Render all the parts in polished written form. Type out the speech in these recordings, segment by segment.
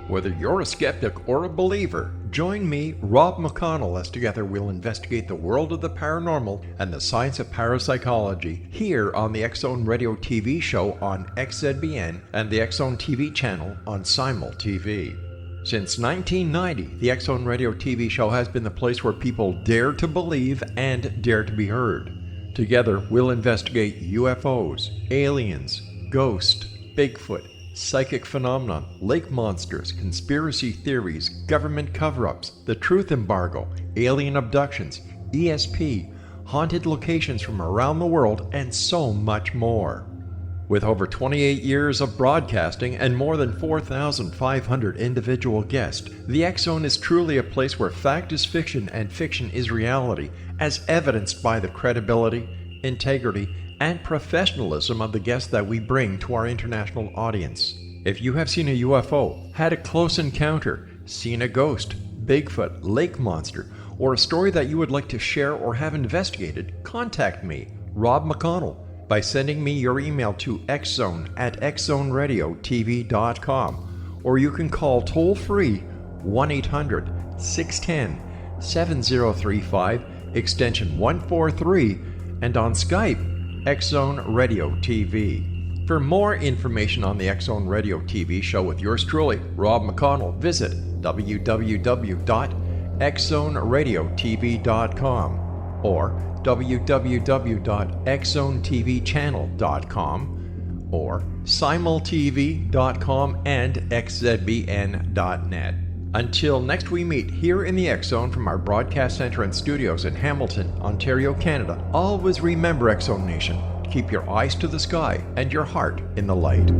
Whether you're a skeptic or a believer, join me, Rob McConnell, as together we'll investigate the world of the paranormal and the science of parapsychology here on the X-Zone Radio TV show on XZBN and the X-Zone TV channel on Simul TV. Since 1990, the X-Zone Radio TV show has been the place where people dare to believe and dare to be heard. Together, we'll investigate UFOs, aliens, ghosts, Bigfoot, psychic phenomenon, lake monsters, conspiracy theories, government cover-ups, the truth embargo, alien abductions, ESP, haunted locations from around the world, and so much more. With over 28 years of broadcasting and more than 4,500 individual guests, the X-Zone is truly a place where fact is fiction and fiction is reality, as evidenced by the credibility, integrity, and professionalism of the guests that we bring to our international audience. If you have seen a UFO, had a close encounter, seen a ghost, Bigfoot, lake monster, or a story that you would like to share or have investigated, contact me, Rob McConnell, by sending me your email to xzone@xzoneradiotv.com, or you can call toll-free 1-800-610-7035, extension 143, and on Skype, X-Zone Radio TV. For more information on the X-Zone Radio TV show with yours truly, Rob McConnell, visit www.xzoneradiotv.com or www.xzonetvchannel.com or simultv.com and xzbn.net. Until next we meet here in the X-Zone from our broadcast center and studios in Hamilton, Ontario, Canada, always remember, X-Zone Nation, keep your eyes to the sky and your heart in the light.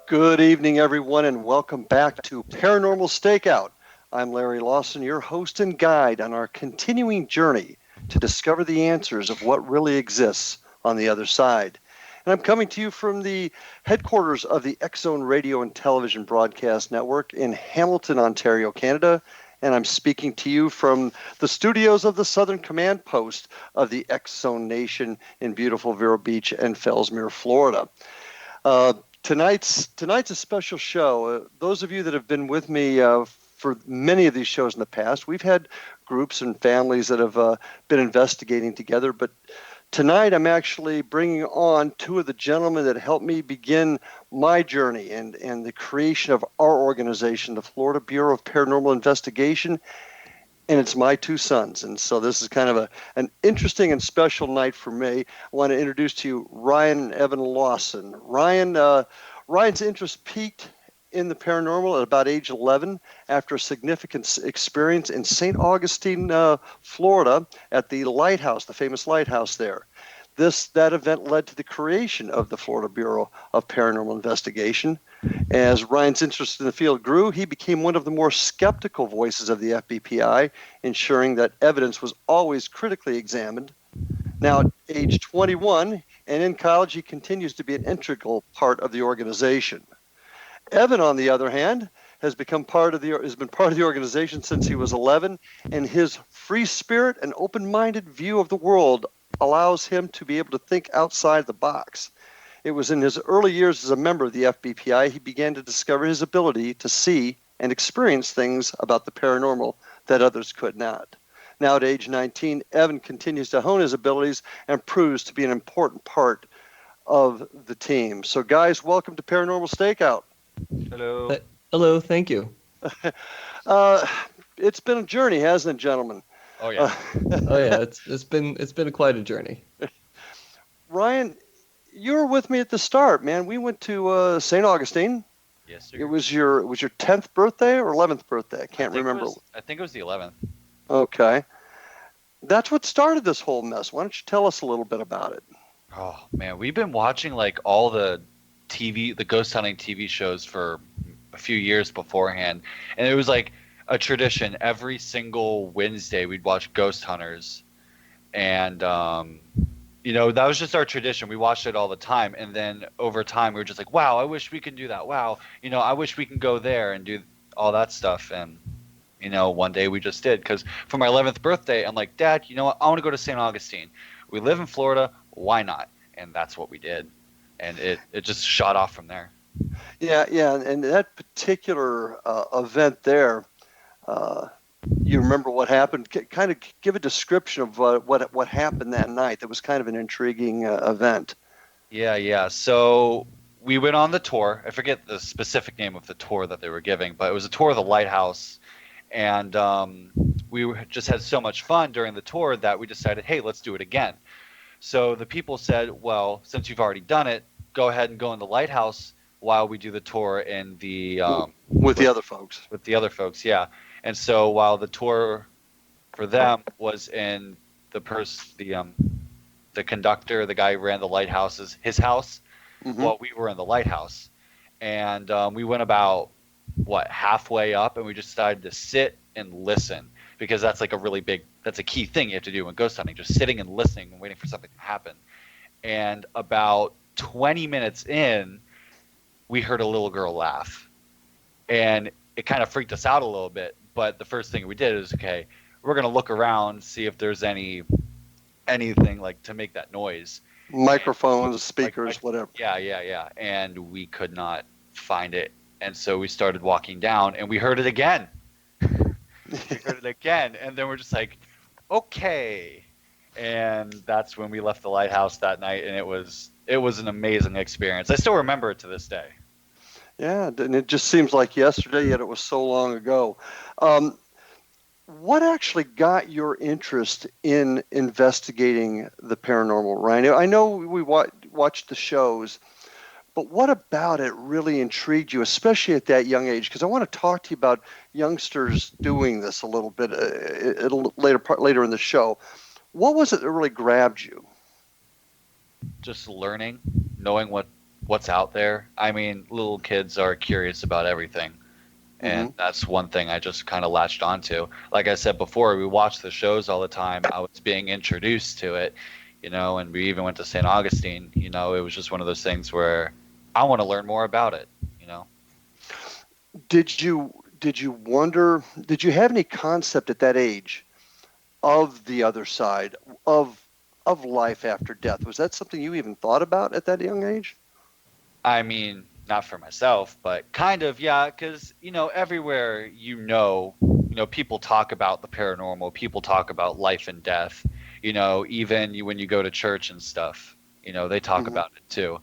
Good evening, everyone, and welcome back to Paranormal Stakeout. I'm Larry Lawson, your host and guide on our continuing journey to discover the answers of what really exists on the other side. And I'm coming to you from the headquarters of the X-Zone Radio and Television Broadcast Network in Hamilton, Ontario, Canada. And I'm speaking to you from the studios of the Southern Command Post of the X-Zone Nation in beautiful Vero Beach and Fellsmere, Florida. Tonight's a special show. Those of you that have been with me for many of these shows in the past, we've had groups and families that have been investigating together. But tonight I'm actually bringing on two of the gentlemen that helped me begin my journey and the creation of our organization, the Florida Bureau of Paranormal Investigation. And it's my two sons. And so this is kind of an interesting and special night for me. I want to introduce to you Ryan and Evan Lawson. Ryan's interest peaked in the paranormal at about age 11 after a significant experience in St. Augustine, Florida at the Lighthouse, the famous lighthouse there. That event led to the creation of the Florida Bureau of Paranormal Investigation. As Ryan's interest in the field grew, he became one of the more skeptical voices of the FBPI, ensuring that evidence was always critically examined. Now, at age 21 and in college, he continues to be an integral part of the organization. Evan, on the other hand, has been part of the organization since he was 11, and his free spirit and open-minded view of the world allows him to be able to think outside the box. It was in his early years as a member of the FBPI he began to discover his ability to see and experience things about the paranormal that others could not. Now at age 19, Evan continues to hone his abilities and proves to be an important part of the team. So guys, welcome to Paranormal Stakeout. Hello. Hello, thank you. It's been a journey, hasn't it, gentlemen? Oh yeah. Oh yeah, it's been quite a journey. Ryan, you were with me at the start, man. We went to St. Augustine. Yes, sir. It was your 10th birthday or 11th birthday? I can't remember. I think it was the 11th. Okay. That's what started this whole mess. Why don't you tell us a little bit about it? Oh man, we've been watching like all the ghost hunting TV shows for a few years beforehand, and it was like a tradition. Every single Wednesday we'd watch Ghost Hunters, and that was just our tradition. We watched it all the time, and then over time we were just like, wow, I wish we could do that. Wow, I wish we can go there and do all that stuff. And one day we just did, because for my 11th birthday, I'm like, Dad, you know what? I want to go to St. Augustine. We live in Florida. Why not? And that's what we did. And it just shot off from there. Yeah, yeah, and that particular event there, you remember what happened? Kind of give a description of what happened that night. That was kind of an intriguing event. Yeah. So we went on the tour. I forget the specific name of the tour that they were giving, but it was a tour of the Lighthouse. And just had so much fun during the tour that we decided, hey, let's do it again. So the people said, well, since you've already done it, go ahead and go in the Lighthouse while we do the tour in the with the other folks. With the other folks, yeah. And so while the tour for them was in the conductor, the guy who ran the Lighthouse, his house, while we were in the Lighthouse. And we went about halfway up, and we just decided to sit and listen, because that's like that's a key thing you have to do when ghost hunting, just sitting and listening and waiting for something to happen. And about 20 minutes in, we heard a little girl laugh, and it kind of freaked us out a little bit. But the first thing we did is, okay, we're going to look around, see if there's anything like to make that noise. Microphones, speakers, whatever. Yeah. And we could not find it. And so we started walking down, and we heard it again. And then we're just like, okay. And that's when we left the Lighthouse that night, and it was an amazing experience. I still remember it to this day. Yeah, and it just seems like yesterday, yet it was so long ago. What actually got your interest in investigating the paranormal, Ryan? I know we watched the shows, but what about it really intrigued you, especially at that young age? Because I want to talk to you about youngsters doing this a little bit later in the show. What was it that really grabbed you? Just learning, knowing what's out there. I mean, little kids are curious about everything. And that's one thing I just kind of latched onto. Like I said before, we watched the shows all the time. I was being introduced to it, and we even went to St. Augustine. It was just one of those things where I want to learn more about it, Did you wonder, did you have any concept at that age of the other side, of life after death? Was that something you even thought about at that young age? I mean, not for myself, but kind of, yeah, because, everywhere, people talk about the paranormal, people talk about life and death, even when you go to church and stuff, they talk about it too.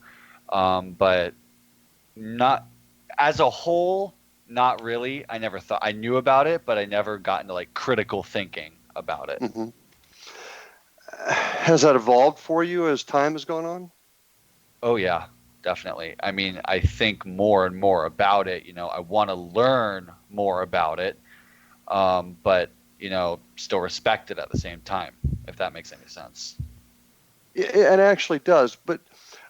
But not as a whole, not really. I never thought I knew about it, but I never got into like critical thinking about it. Has that evolved for you as time has gone on? Oh, yeah. Definitely. I mean, I think more and more about it. I want to learn more about it, but still respect it at the same time, if that makes any sense. It actually does. But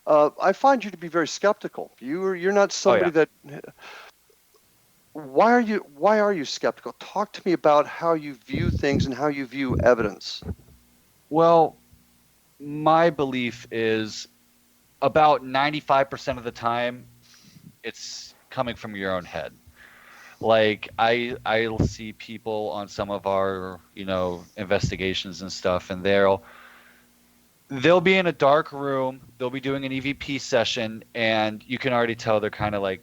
I find you to be very skeptical. You're not somebody that. Why are you skeptical? Talk to me about how you view things and how you view evidence. Well, my belief is, about 95% of the time, it's coming from your own head. Like I'll see people on some of our, investigations and stuff, and they'll be in a dark room, they'll be doing an EVP session, and you can already tell they're kind of like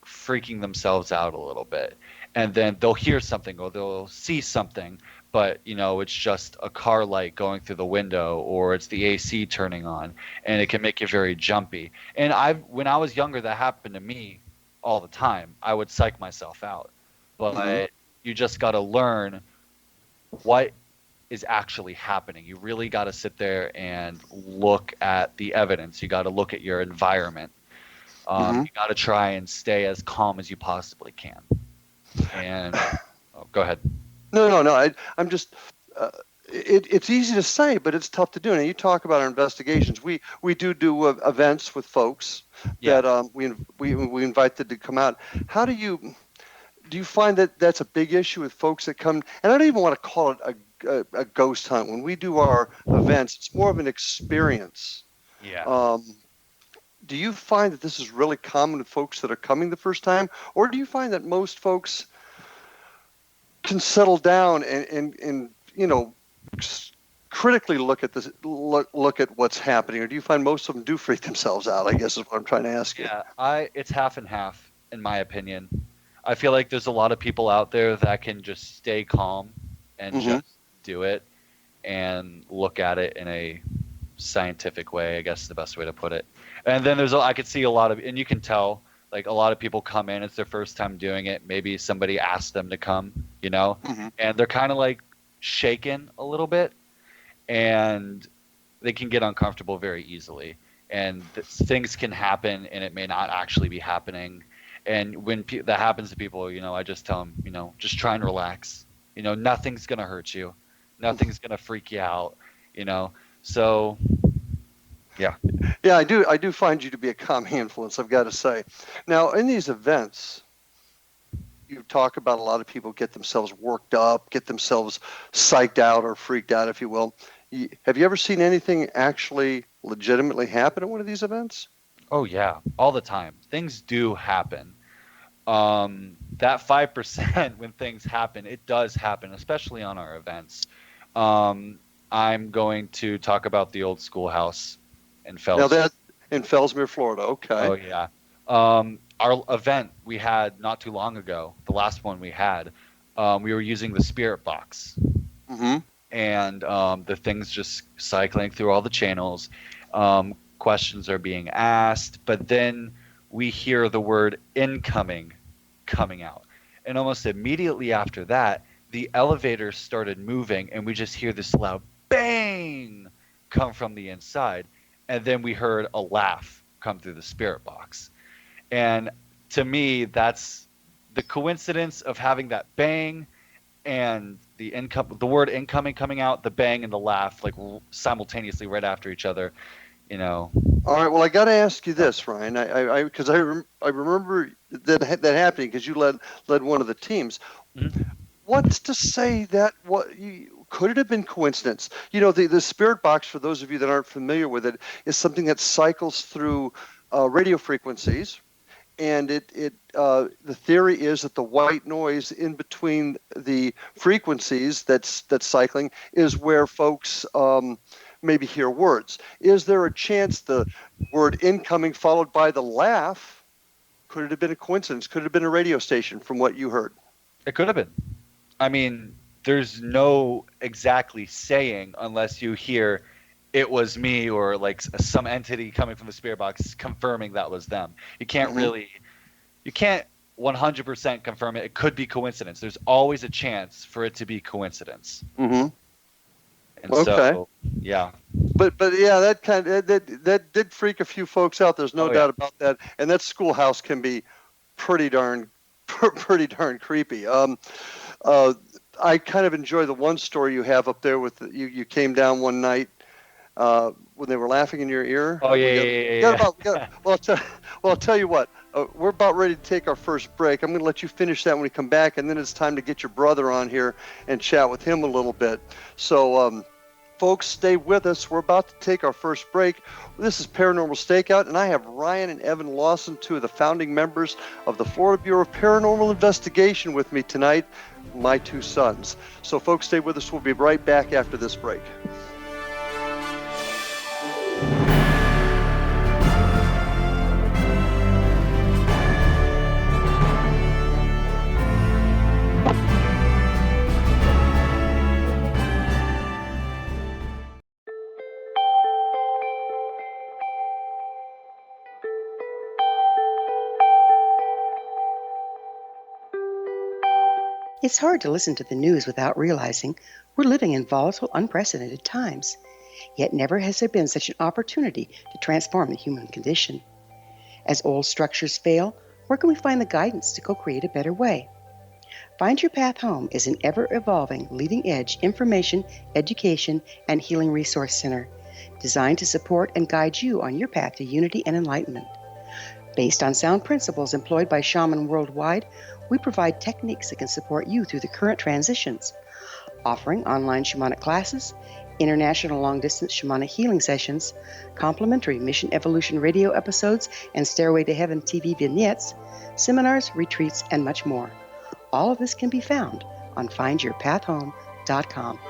freaking themselves out a little bit. And then they'll hear something or they'll see something, but it's just a car light going through the window, or it's the AC turning on, and it can make you very jumpy. And when I was younger, that happened to me all the time. I would psych myself out. But you just got to learn what is actually happening. You really got to sit there and look at the evidence. You got to look at your environment. You got to try and stay as calm as you possibly can. And go ahead. No. I'm just. It's easy to say, but it's tough to do. And you talk about our investigations. We do events with folks that we invite them to come out. How do you find that that's a big issue with folks that come? And I don't even want to call it a ghost hunt. When we do our events, it's more of an experience. Yeah. Do you find that this is really common with folks that are coming the first time, or do you find that most folks can settle down and critically look at this, look at what's happening, or do you find most of them do freak themselves out? I guess is what I'm trying to ask you. Yeah, it's half and half in my opinion. I feel like there's a lot of people out there that can just stay calm and just do it and look at it in a scientific way, I guess is the best way to put it. And then I could see a lot of, and you can tell, like a lot of people come in, it's their first time doing it. Maybe somebody asked them to come, and they're kind of like shaken a little bit, and they can get uncomfortable very easily. And things can happen, and it may not actually be happening. And when that happens to people, I just tell them, just try and relax. Nothing's gonna hurt you, nothing's gonna freak you out. So. Yeah. Yeah, I do find you to be a calming influence, I've got to say. Now, in these events, you talk about a lot of people get themselves worked up, get themselves psyched out or freaked out, if you will. Have you ever seen anything actually legitimately happen at one of these events? Oh, yeah, all the time. Things do happen. That 5% when things happen, it does happen, especially on our events. I'm going to talk about the old schoolhouse in Fellsmere. Now that's in Fellsmere, Florida. Okay. Oh yeah. Our event we had not too long ago, the last one we had, we were using the spirit box, and the thing's just cycling through all the channels. Questions are being asked, but then we hear the word incoming coming out, and almost immediately after that, the elevator started moving, and we just hear this loud bang come from the inside. And then we heard a laugh come through the spirit box. And to me, that's the coincidence of having that bang and the word incoming coming out, the bang and the laugh, like simultaneously right after each other, All right. Well, I got to ask you this, Ryan, because I remember that happening because you led one of the teams. Mm-hmm. What's to say that could it have been coincidence? The spirit box, for those of you that aren't familiar with it, is something that cycles through radio frequencies, and the theory is that the white noise in between the frequencies that's cycling is where folks maybe hear words. Is there a chance the word incoming followed by the laugh? Could it have been a coincidence? Could it have been a radio station from what you heard? It could have been. I mean, there's no exactly saying unless you hear it was me or like some entity coming from the spirit box confirming that was them. You can't you can't 100% confirm it. It could be coincidence. There's always a chance for it to be coincidence. Mm-hmm. And so, yeah. But yeah, that did freak a few folks out. There's no doubt about that. And that schoolhouse can be pretty darn creepy. I kind of enjoy the one story you have up there with you came down one night when they were laughing in your ear. Oh yeah. Well, I'll tell you what. We're about ready to take our first break. I'm going to let you finish that when we come back, and then it's time to get your brother on here and chat with him a little bit. So, folks, stay with us. We're about to take our first break. This is Paranormal Stakeout, and I have Ryan and Evan Lawson, two of the founding members of the Florida Bureau of Paranormal Investigation, with me tonight, my two sons. So, folks, stay with us. We'll be right back after this break. It's hard to listen to the news without realizing we're living in volatile, unprecedented times. Yet never has there been such an opportunity to transform the human condition. As old structures fail, where can we find the guidance to co-create a better way? Find Your Path Home is an ever-evolving, leading-edge information, education, and healing resource center designed to support and guide you on your path to unity and enlightenment. Based on sound principles employed by shaman worldwide, we provide techniques that can support you through the current transitions, offering online shamanic classes, international long-distance shamanic healing sessions, complimentary Mission Evolution radio episodes and Stairway to Heaven TV vignettes, seminars, retreats, and much more. All of this can be found on findyourpathhome.com.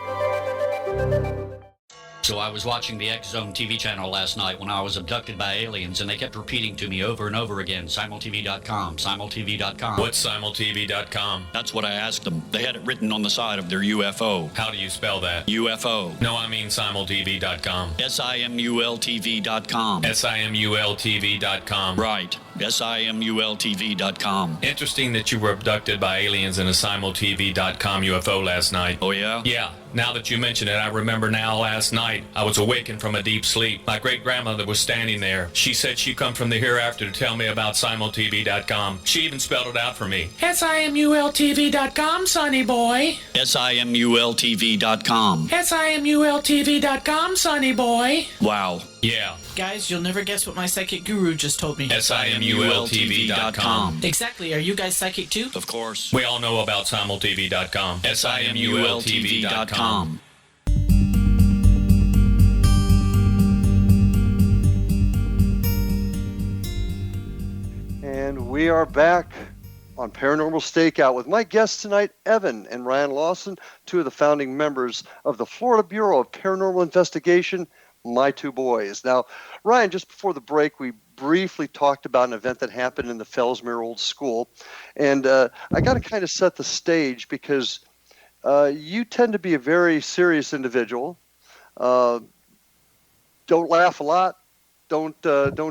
So I was watching the X Zone TV channel last night when I was abducted by aliens, and they kept repeating to me over and over again, simultv.com, simultv.com. What's simultv.com? That's what I asked them. They had it written on the side of their UFO. How do you spell that? UFO. No, I mean simultv.com. simultv.com. simultv.com. Right. simultv.com. Interesting that you were abducted by aliens in a simultv.com UFO last night. Oh, yeah? Yeah. Now that you mention it, I remember now last night I was awakened from a deep sleep. My great-grandmother was standing there. She said she'd come from the hereafter to tell me about simultv.com. She even spelled it out for me. simultv.com, sonny boy. simultv.com. simultv.com, sonny boy. Wow. Yeah. Guys, you'll never guess what my psychic guru just told me. simultv.com. Exactly. Are you guys psychic too? Of course. We all know about simultv.com. simultv.com. And we are back on Paranormal Stakeout with my guests tonight, Evan and Ryan Lawson, two of the founding members of the Florida Bureau of Paranormal Investigation, my two boys. Now, Ryan, just before the break, we briefly talked about an event that happened in the Fellsmere Old School. And I got to kind of set the stage because you tend to be a very serious individual. Don't laugh a lot. Don't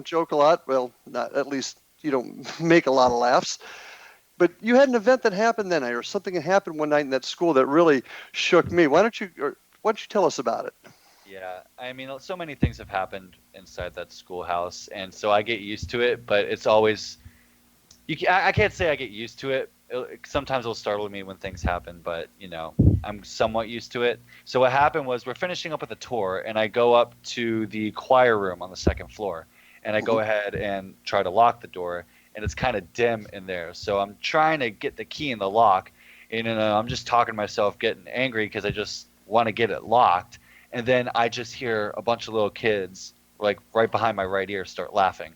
joke a lot. Well, not at least you don't make a lot of laughs. But you had an event that happened that night, or something that happened one night in that school that really shook me. Why don't you tell us about it? Yeah, I mean, so many things have happened inside that schoolhouse, and so I get used to it. But it's always, I can't say I get used to it. Sometimes it'll startle me when things happen, but I'm somewhat used to it. So what happened was we're finishing up with a tour, and I go up to the choir room on the second floor, and I go ahead and try to lock the door, and it's kind of dim in there. So I'm trying to get the key in the lock, and I'm just talking to myself, getting angry because I just want to get it locked. And then I just hear a bunch of little kids, like right behind my right ear, start laughing.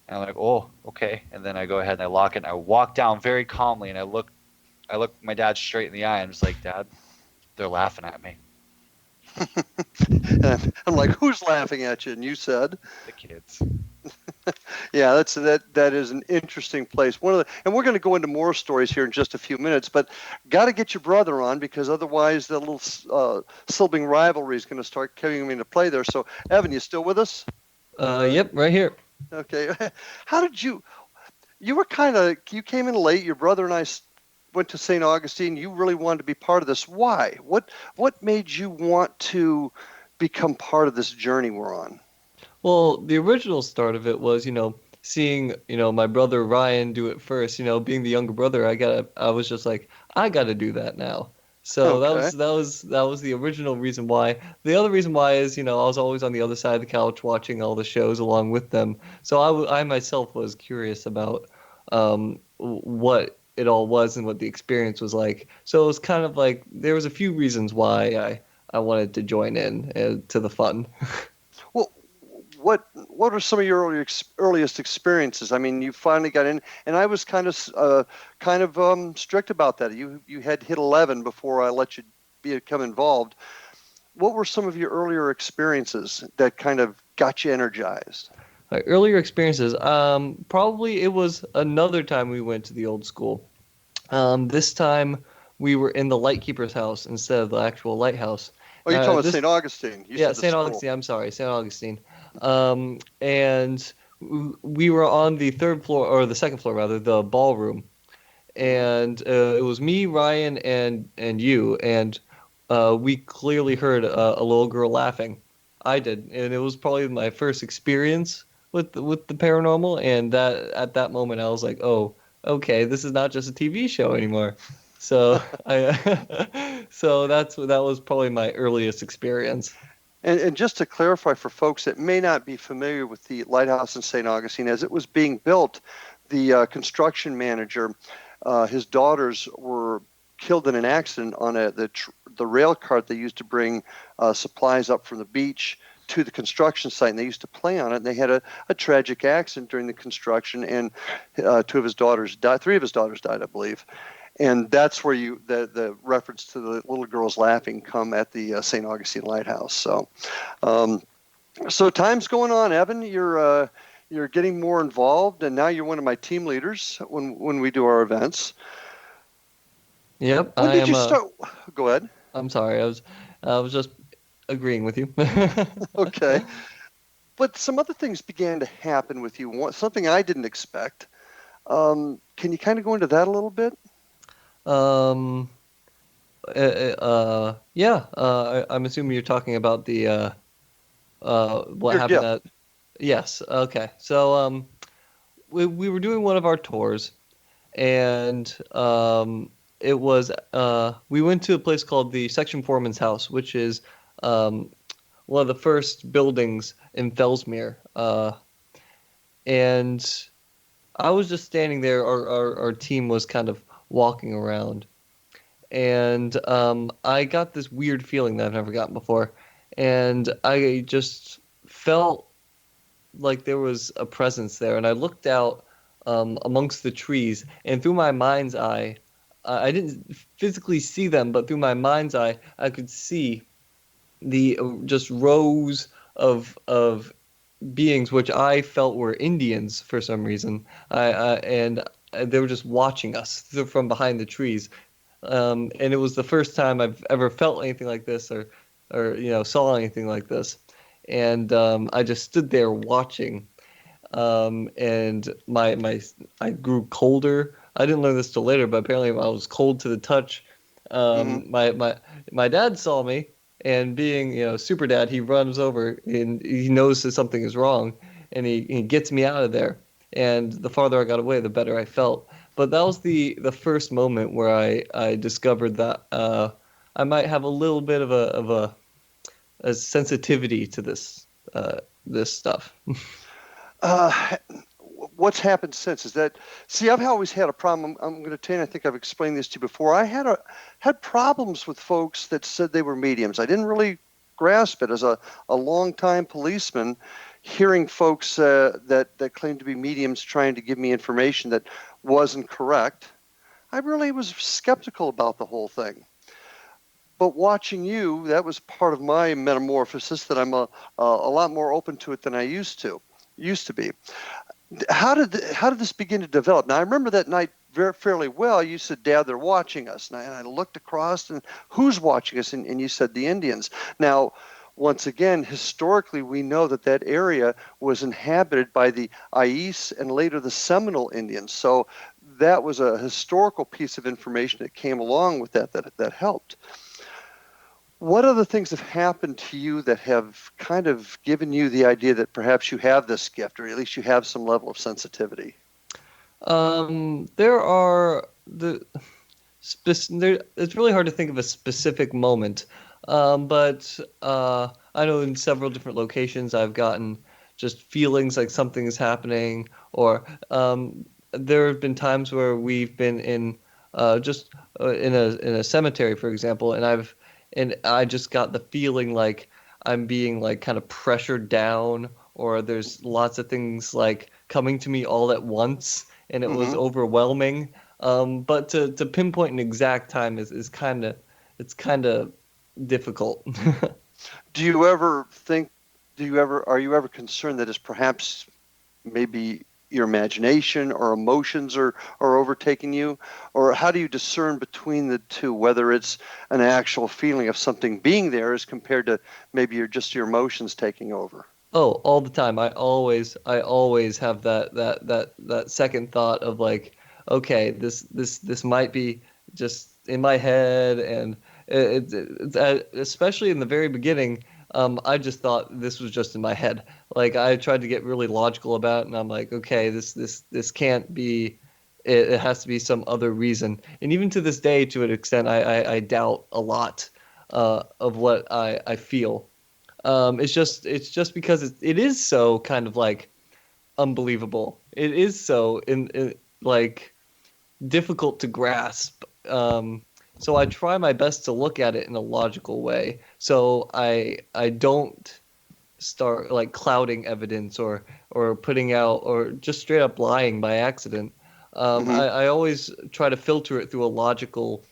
And I'm like, oh, okay. And then I go ahead and I lock it, and I walk down very calmly, and I look my dad straight in the eye, and I'm just like, Dad, they're laughing at me. I'm like, who's laughing at you? And you said The kids. Yeah, that is an interesting place. And we're going to go into more stories here in just a few minutes, but got to get your brother on because otherwise the little sibling rivalry is going to start coming into play there. So, Evan, you still with us? Yep, right here. Okay. How did you came in late. Your brother and I went to St. Augustine. You really wanted to be part of this. Why? What made you want to become part of this journey we're on? Well, the original start of it was, seeing, my brother Ryan do it first, being the younger brother, I was just like, I got to do that now. So Okay. that was the original reason why. The other reason why is, I was always on the other side of the couch watching all the shows along with them. So I myself was curious about what it all was and what the experience was like. So it was kind of like there was a few reasons why I wanted to join in to the fun. Well, what are some of your earliest experiences? I mean, you finally got in, and I was kind of strict about that. You had hit 11 before I let you become involved. What were some of your earlier experiences that kind of got you energized? My earlier experiences, probably it was another time we went to the old school. This time we were in the Lightkeeper's house instead of the actual lighthouse. Oh, you're talking about St. Augustine. Yeah, St. Augustine. I'm sorry, St. Augustine. And we were on the third floor, or the second floor rather, the ballroom. And it was me, Ryan, and you. And we clearly heard a little girl laughing. I did, and it was probably my first experience with the paranormal. And at that moment, I was like, oh, okay, this is not just a TV show anymore. So that was probably my earliest experience. And just to clarify for folks that may not be familiar with the Lighthouse in St. Augustine, as it was being built, the construction manager, his daughters were killed in an accident on the rail cart they used to bring supplies up from the beach to the construction site, and they used to play on it. And they had a tragic accident during the construction, and three of his daughters died, I believe. And that's where the reference to the little girls laughing come at the St. Augustine Lighthouse. So time's going on, Evan. You're getting more involved, and now you're one of my team leaders when we do our events. Yep. When did you start? Go ahead. I'm sorry. I was just agreeing with you. Okay. But some other things began to happen with you. Something I didn't expect. Can you kind of go into that a little bit? Yeah. I'm assuming you're talking about the what Your happened gift. at. Yes. Okay. So we were doing one of our tours, and it was we went to a place called the Section Foreman's House, which is one of the first buildings in Fellsmere. And I was just standing there. Our team was kind of walking around, and I got this weird feeling that I've never gotten before, and I just felt like there was a presence there, and I looked out amongst the trees, and through my mind's eye, I didn't physically see them, but through my mind's eye, I could see the just rows of beings which I felt were Indians for some reason. And they were just watching us from behind the trees. And it was the first time I've ever felt anything like this, or saw anything like this. And I just stood there watching. And I grew colder. I didn't learn this till later, but apparently I was cold to the touch. My dad saw me, and being super dad, he runs over and he knows that something is wrong, and he gets me out of there. And the farther I got away, the better I felt. But that was the first moment where I discovered that I might have a little bit of a sensitivity to this stuff. What's happened since is that, see, I've always had a problem. I'm going to tell you, I think I've explained this to you before. I had problems with folks that said they were mediums. I didn't really grasp it as a longtime policeman, hearing folks that claimed to be mediums trying to give me information that wasn't correct. I really was skeptical about the whole thing. But watching you, that was part of my metamorphosis, that I'm a lot more open to it than I used to be. How did this begin to develop? Now, I remember that night fairly well. You said, Dad, they're watching us. And I looked across, and who's watching us? And you said the Indians. Now, once again, historically, we know that area was inhabited by the Ais and later the Seminole Indians. So that was a historical piece of information that came along with that helped. What other things have happened to you that have kind of given you the idea that perhaps you have this gift, or at least you have some level of sensitivity? There are it's really hard to think of a specific moment, but I know in several different locations I've gotten just feelings like something is happening, or there have been times where we've been in in a cemetery, for example, and I just got the feeling like I'm being like kind of pressured down, or there's lots of things like coming to me all at once, and it was overwhelming. But to pinpoint an exact time is kind of difficult. Are you ever concerned that it's perhaps maybe your imagination or emotions are overtaking you? Or how do you discern between the two, whether it's an actual feeling of something being there as compared to maybe your emotions taking over? Oh, all the time. I always have that second thought of like, okay, this might be just in my head, and it's especially in the very beginning. I just thought this was just in my head. Like, I tried to get really logical about it, and I'm like, okay, this can't be. It has to be some other reason. And even to this day, to an extent, I doubt a lot of what I feel. It's just because it is so kind of like unbelievable. It is so like difficult to grasp. So I try my best to look at it in a logical way. So I don't start like clouding evidence or putting out or just straight up lying by accident. I always try to filter it through a logical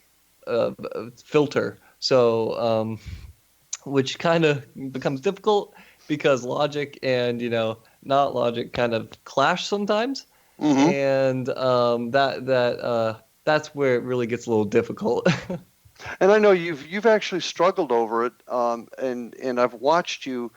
filter. So, which kind of becomes difficult because logic and, not logic kind of clash sometimes. And that's where it really gets a little difficult. And I know you've actually struggled over it, and I've watched you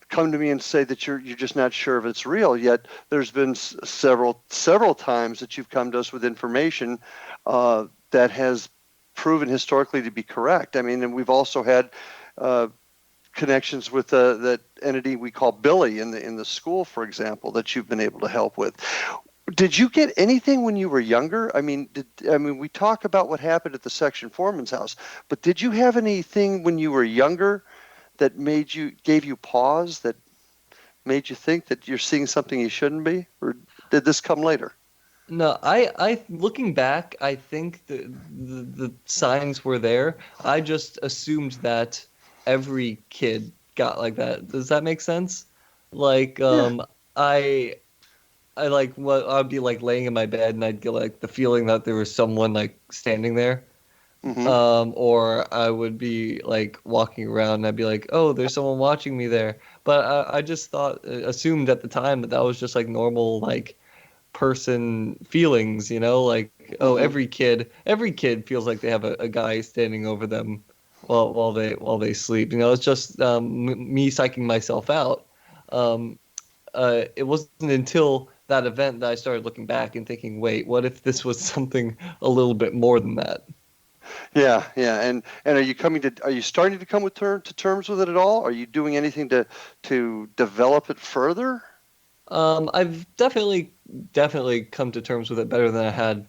come to me and say that you're just not sure if it's real. Yet there's been several times that you've come to us with information that has proven historically to be correct. I mean, and we've also had connections with that entity we call Billy in the school, for example, that you've been able to help with. Did you get anything when you were younger? I mean, we talk about what happened at the section foreman's house, but did you have anything when you were younger that gave you pause, that made you think that you're seeing something you shouldn't be, or did this come later? No, I looking back, I think the signs were there. I just assumed that every kid got like that. Does that make sense? Like, I like I'd be like laying in my bed and I'd get like the feeling that there was someone like standing there. Or I would be like walking around and I'd be like, oh, there's someone watching me there. But I just assumed at the time that was just like normal, like person feelings, like, oh, every kid feels like they have a guy standing over them while they sleep. It's just me psyching myself out. It wasn't until that event that I started looking back and thinking, wait, what if this was something a little bit more than that? Yeah. And are you starting to come to terms with it at all? Are you doing anything to develop it further? I've definitely come to terms with it better than I had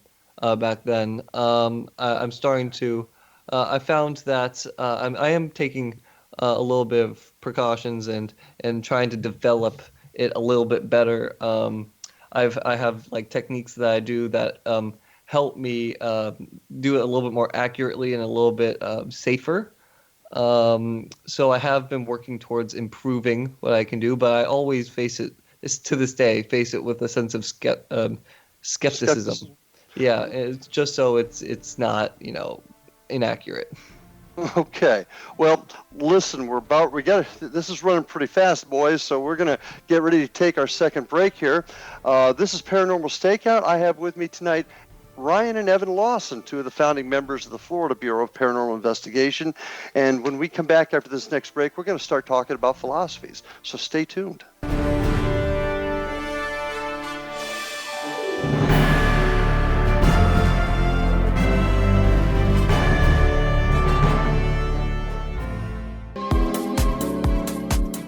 back then. I'm starting to. I found that I am taking a little bit of precautions and trying to develop it a little bit better. I have like techniques that I do that help me do it a little bit more accurately and a little bit safer. So I have been working towards improving what I can do, but I always face it with a sense of skepticism. Yeah, it's just so it's not inaccurate. Okay. Well, listen, this is running pretty fast, boys, so we're going to get ready to take our second break here. This is Paranormal Stakeout. I have with me tonight Ryan and Evan Lawson, two of the founding members of the Florida Bureau of Paranormal Investigation. And when we come back after this next break, we're going to start talking about philosophies. So stay tuned.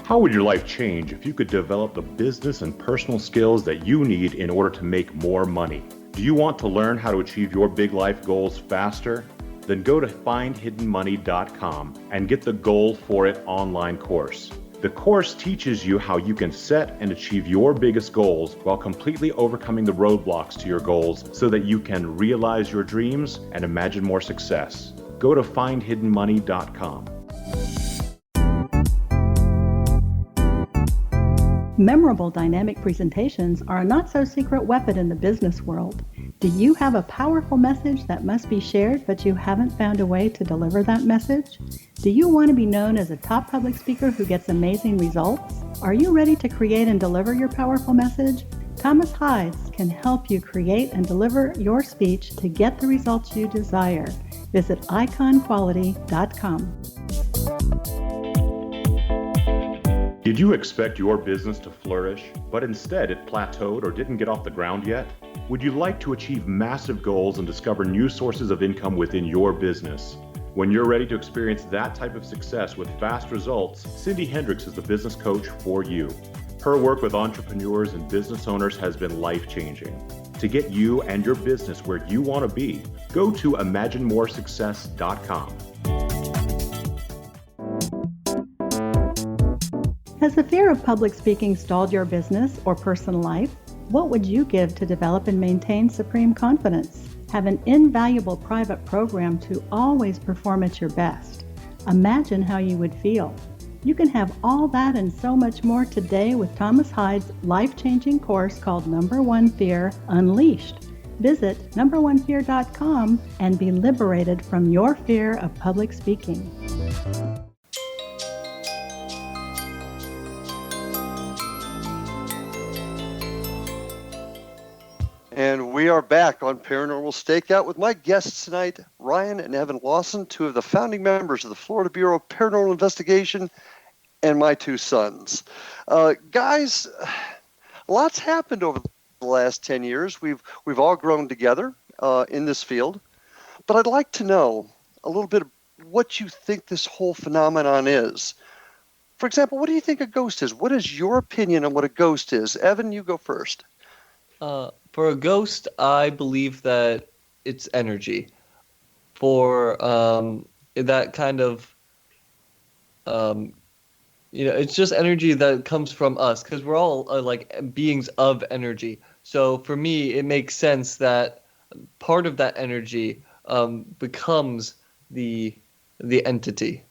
How would your life change if you could develop the business and personal skills that you need in order to make more money? Do you want to learn how to achieve your big life goals faster? Then go to findhiddenmoney.com and get the Goal for It online course. The course teaches you how you can set and achieve your biggest goals while completely overcoming the roadblocks to your goals so that you can realize your dreams and imagine more success. Go to findhiddenmoney.com. Memorable dynamic presentations are a not-so-secret weapon in the business world. Do you have a powerful message that must be shared, but you haven't found a way to deliver that message? Do you want to be known as a top public speaker who gets amazing results? Are you ready to create and deliver your powerful message? Thomas Hides can help you create and deliver your speech to get the results you desire. Visit iconquality.com. Did you expect your business to flourish, but instead it plateaued or didn't get off the ground yet? Would you like to achieve massive goals and discover new sources of income within your business? When you're ready to experience that type of success with fast results, Cindy Hendricks is the business coach for you. Her work with entrepreneurs and business owners has been life-changing. To get you and your business where you want to be, go to imaginemoresuccess.com. Has the fear of public speaking stalled your business or personal life? What would you give to develop and maintain supreme confidence? Have an invaluable private program to always perform at your best. Imagine how you would feel. You can have all that and so much more today with Thomas Hides' life-changing course called Number One Fear Unleashed. Visit numberonefear.com and be liberated from your fear of public speaking. And we are back on Paranormal Stakeout with my guests tonight, Ryan and Evan Lawson, two of the founding members of the Florida Bureau of Paranormal Investigation, and my two sons. Guys, lots happened over the last 10 years. We've all grown together in this field. But I'd like to know a little bit of what you think this whole phenomenon is. For example, what do you think a ghost is? What is your opinion on what a ghost is? Evan, you go first. For a ghost, I believe that it's energy. For that kind of, it's just energy that comes from us, because we're all like beings of energy. So for me, it makes sense that part of that energy becomes the entity.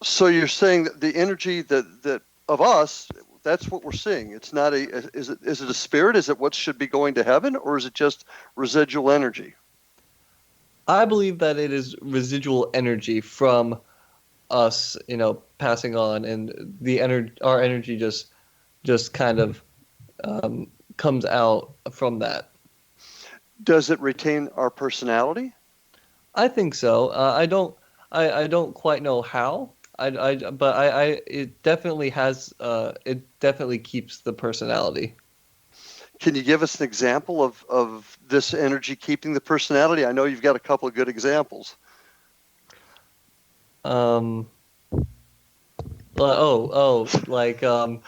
So you're saying that the energy that of us, that's what we're seeing. It's not is it a spirit? Is it what should be going to heaven, or is it just residual energy? I believe that it is residual energy from us, passing on, and our energy just kind of comes out from that. Does it retain our personality? I think so. I don't quite know how. But it definitely has. It definitely keeps the personality. Can you give us an example of this energy keeping the personality? I know you've got a couple of good examples.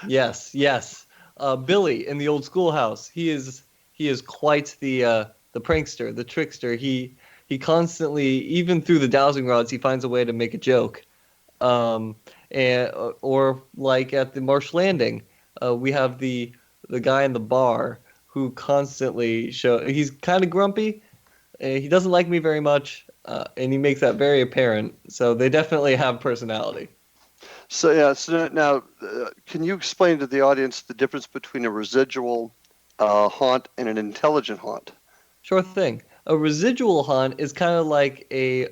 Yes. Billy in the old schoolhouse. He is quite the prankster, the trickster. He constantly, even through the dowsing rods, he finds a way to make a joke. Or like at the Marsh Landing, we have the guy in the bar who constantly he's kind of grumpy. He doesn't like me very much, and he makes that very apparent. So they definitely have personality. So now, can you explain to the audience the difference between a residual haunt and an intelligent haunt? Sure thing. A residual haunt is kind of like a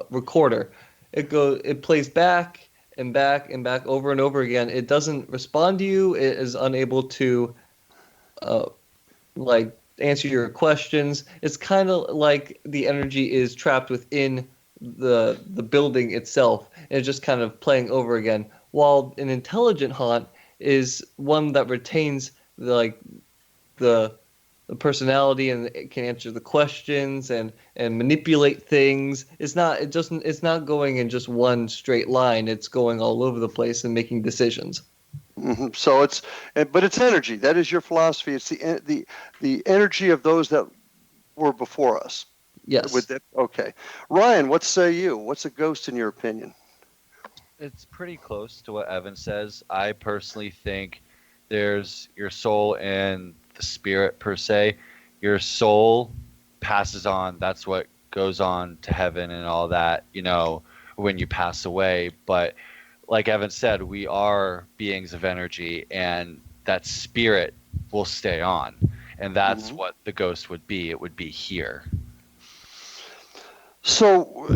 recorder. It plays back and back and back over and over again. It doesn't respond to you. It is unable to answer your questions. It's kind of like the energy is trapped within the building itself, and it's just kind of playing over again. While an intelligent haunt is one that retains the personality and it can answer the questions and manipulate things. It's not going in just one straight line. It's going all over the place and making decisions. Mm-hmm. So but it's energy. That is your philosophy. It's the energy of those that were before us. Yes. Okay. Ryan, what say you? What's a ghost in your opinion? It's pretty close to what Evan says. I personally think there's your soul and the spirit per se. Your soul passes on. That's what goes on to heaven and all that, when you pass away. But like Evan said, we are beings of energy, and that spirit will stay on. And that's what the ghost would be. It would be here. So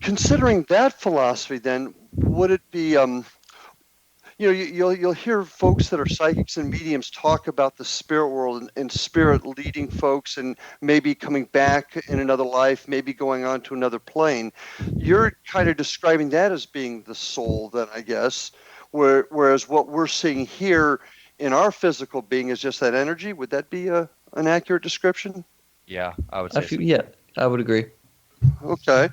considering that philosophy, then, would it be, you'll hear folks that are psychics and mediums talk about the spirit world and spirit leading folks and maybe coming back in another life, maybe going on to another plane. You're kind of describing that as being the soul then, I guess, whereas what we're seeing here in our physical being is just that energy. Would that be an accurate description? Yeah, I would say so. Yeah, I would agree. Okay.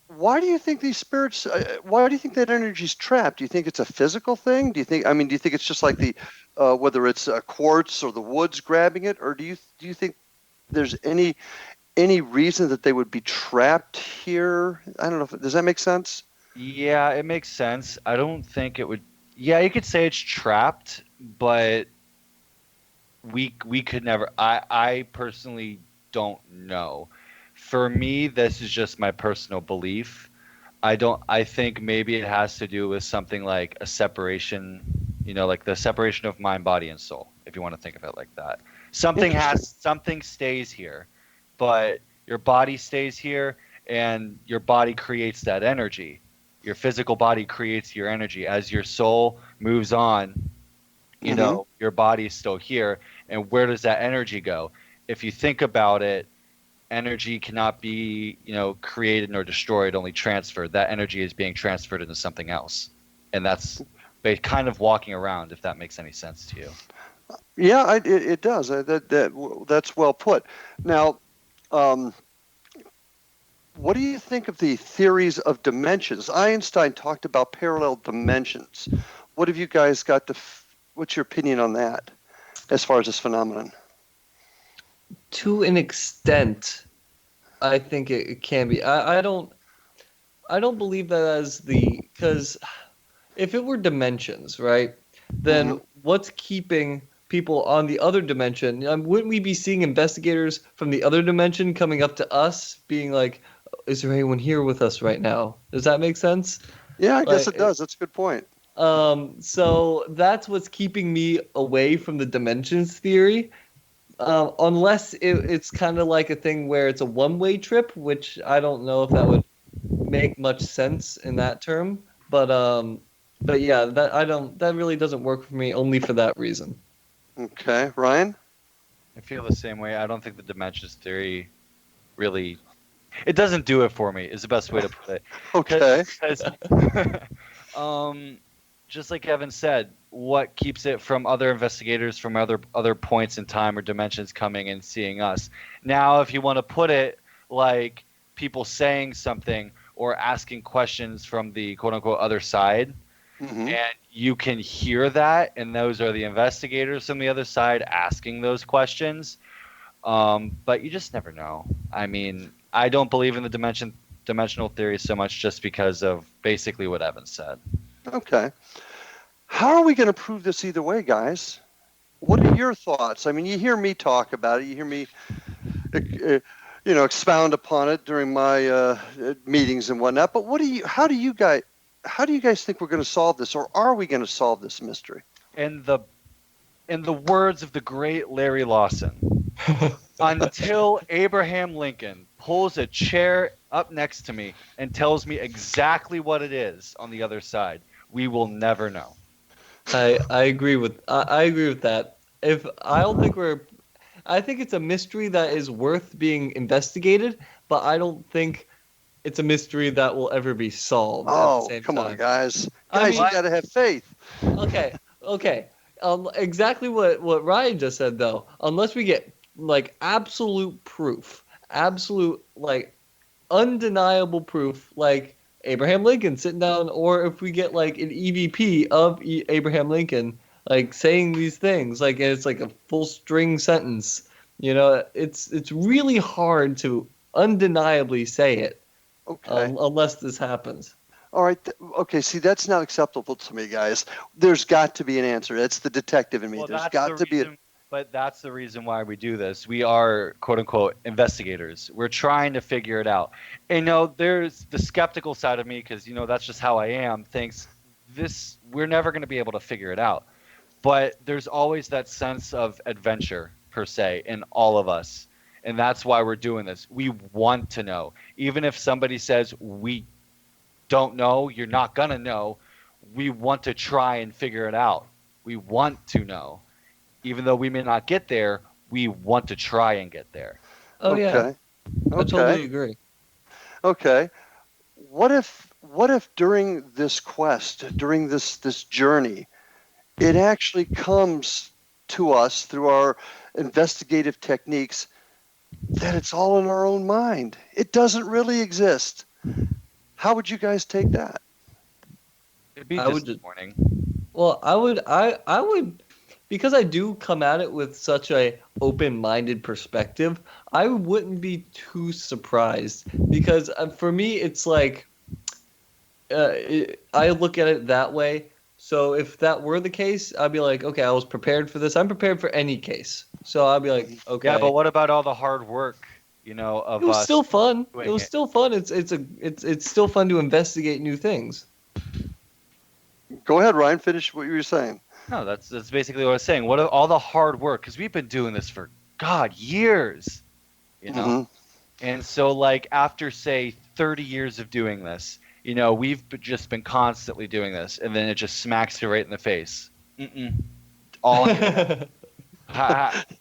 Why do you think these spirits? Why do you think that energy is trapped? Do you think it's a physical thing? Do you think it's just like whether it's quartz or the woods grabbing it, or do you think there's any reason that they would be trapped here? I don't know. Does that make sense? Yeah, it makes sense. I don't think it would. Yeah, you could say it's trapped, but we could never. I personally don't know. For me, this is just my personal belief. I think maybe it has to do with something like a separation, like the separation of mind, body, and soul. if you want to think of it like that. Something stays here, but your body stays here, and your body creates that energy. Your physical body creates your energy. As your soul moves on, you know, your body is still here. And where does that energy go? If you think about it, energy cannot be, created nor destroyed, only transferred. That energy is being transferred into something else. And that's kind of walking around, if that makes any sense to you. Yeah, it does. That's well put. Now, what do you think of the theories of dimensions? Einstein talked about parallel dimensions. What have you guys got what's your opinion on that as far as this phenomenon? To an extent, I think it can be. I don't believe that as because if it were dimensions, right, then what's keeping people on the other dimension? Wouldn't we be seeing investigators from the other dimension coming up to us being like, is there anyone here with us right now? Does that make sense? Yeah, I guess it does. That's a good point. So that's what's keeping me away from the dimensions theory. Unless it's kind of like a thing where it's a one-way trip, which I don't know if that would make much sense in that term. But yeah, that really doesn't work for me only for that reason. Okay, Ryan? I feel the same way. I don't think the dimensions theory really, it doesn't do it for me, is the best way to put it. Okay. Just like Evan said, what keeps it from other investigators from other points in time or dimensions coming and seeing us? Now, if you want to put it like people saying something or asking questions from the quote-unquote other side, and you can hear that, and those are the investigators from the other side asking those questions, but you just never know. I mean, I don't believe in the dimensional theory so much just because of basically what Evan said. Okay. How are we going to prove this either way, guys? What are your thoughts? I mean, you hear me talk about it. You hear me, expound upon it during my meetings and whatnot. But how do you guys think we're going to solve this, or are we going to solve this mystery? In the words of the great Larry Lawson, until Abraham Lincoln pulls a chair up next to me and tells me exactly what it is on the other side, we will never know. I agree with that. I think it's a mystery that is worth being investigated, but I don't think it's a mystery that will ever be solved. Oh, come on, guys! You gotta have faith. Okay. Exactly what Ryan just said, though. Unless we get like absolute proof, undeniable proof, like Abraham Lincoln sitting down, or if we get like an EVP of Abraham Lincoln, like saying these things, like it's like a full string sentence. It's really hard to undeniably say it, unless this happens. All right. Okay. See, that's not acceptable to me, guys. There's got to be an answer. That's the detective in me. But that's the reason why we do this. We are, quote unquote, investigators. We're trying to figure it out. And there's the skeptical side of me, because that's just how I am. Thinks we're never going to be able to figure it out. But there's always that sense of adventure per se in all of us, and that's why we're doing this. We want to know, even if somebody says we don't know, you're not gonna know. We want to try and figure it out. We want to know. Even though we may not get there, we want to try and get there. Oh, yeah. I totally agree. Okay. What if during this quest, during this journey, it actually comes to us through our investigative techniques that it's all in our own mind? It doesn't really exist. How would you guys take that? It'd be disappointing. Well, I would, because I do come at it with such a open-minded perspective, I wouldn't be too surprised, because for me it's like I look at it that way. So if that were the case, I'd be like, okay, I was prepared for this. I'm prepared for any case. So I'd be like, okay. Yeah, but what about all the hard work, of us? It was still fun. It was still fun. It's still fun to investigate new things. Go ahead, Ryan. Finish what you were saying. No, that's basically what I was saying. What all the hard work, because we've been doing this for years, you know. Mm-hmm. And so, like, after say 30 years of doing this, you know, we've just been constantly doing this, and then it just smacks you right in the face. All in your head.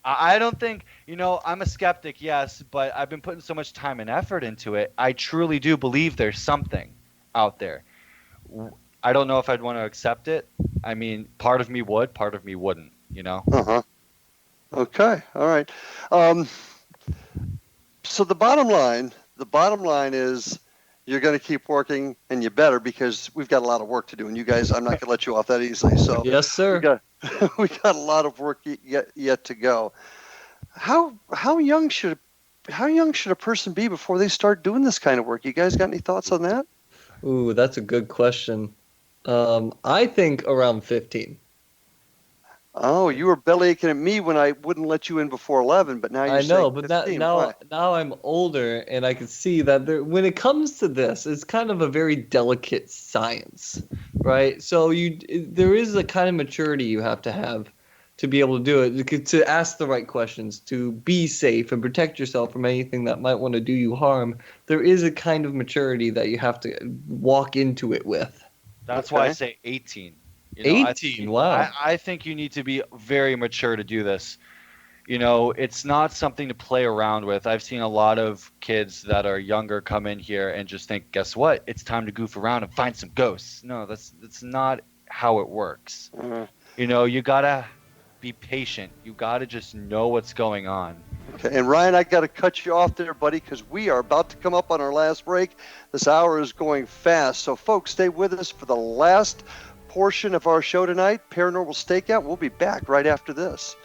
I don't think, you know, I'm a skeptic, yes, but I've been putting so much time and effort into it. I truly do believe there's something out there. I don't know if I'd want to accept it. I mean, part of me would, part of me wouldn't, you know? Okay. All right. So the bottom line is you're going to keep working, and you better, because we've got a lot of work to do, and you guys, I'm not going to let you off that easily. So yes, sir. We got a lot of work yet to go. How young should a person be before they start doing this kind of work? You guys got any thoughts on that? Ooh, that's a good question. I think around 15. Oh, you were belly aching at me when I wouldn't let you in before 11, but now you're saying 15. now I'm older, and I can see that when it comes to this, it's kind of a very delicate science, right? So there is a kind of maturity you have to be able to do it, to ask the right questions, to be safe and protect yourself from anything that might want to do you harm. There is a kind of maturity that you have to walk into it with. That's why I say 18. You know, 18, wow. I think you need to be very mature to do this. You know, it's not something to play around with. I've seen a lot of kids that are younger come in here and just think, guess what? It's time to goof around and find some ghosts. No, that's not how it works. Mm-hmm. You know, you got to be patient. You got to just know what's going on. Okay, and Ryan, I got to cut you off there, buddy, because we are about to come up on our last break. This hour is going fast. So, folks, stay with us for the last portion of our show tonight, Paranormal Stakeout. We'll be back right after this.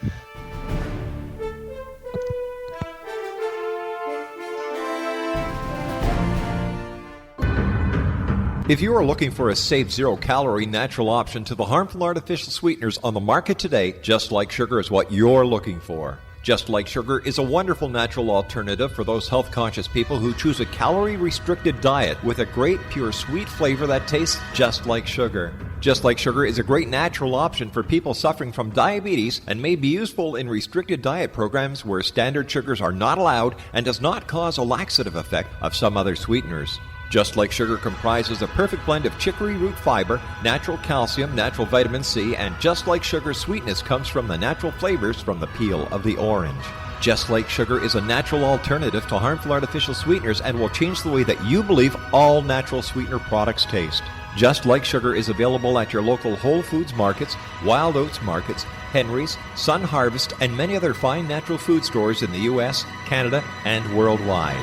If you are looking for a safe, zero-calorie natural option to the harmful artificial sweeteners on the market today, Just Like Sugar is what you're looking for. Just Like Sugar is a wonderful natural alternative for those health-conscious people who choose a calorie-restricted diet with a great, pure, sweet flavor that tastes just like sugar. Just Like Sugar is a great natural option for people suffering from diabetes and may be useful in restricted diet programs where standard sugars are not allowed and does not cause a laxative effect of some other sweeteners. Just Like Sugar comprises a perfect blend of chicory root fiber, natural calcium, natural vitamin C, and Just Like Sugar's sweetness comes from the natural flavors from the peel of the orange. Just Like Sugar is a natural alternative to harmful artificial sweeteners and will change the way that you believe all natural sweetener products taste. Just Like Sugar is available at your local Whole Foods markets, Wild Oats markets, Henry's, Sun Harvest, and many other fine natural food stores in the U.S., Canada, and worldwide.